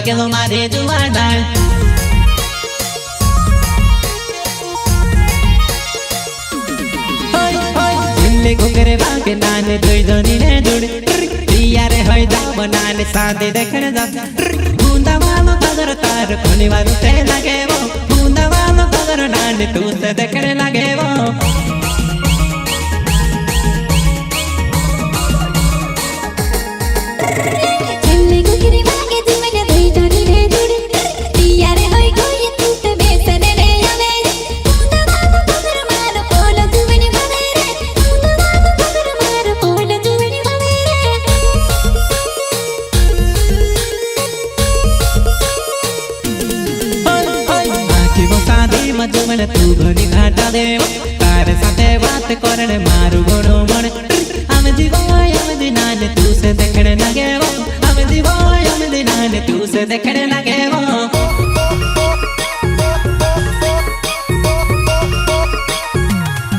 વાગે હો મારે જુવાના દિલ્હી ઘુંઘરે વાગે નાને જોઈ જોઈને જોડે યાર હોય જા બનાને સાદે દેખણ જા બુંદા વાલો પગર તાર કોની વારું તે લાગે વો બુંદા વાલો પગર નાને તું તે દેખણ લાગે વો मजमन तू घनी घाटा दे तारे साथे बात करने मारू घणो मन हम दिनाने तू से देखने लगे वो हम दिनाने तू से देखने लगे वो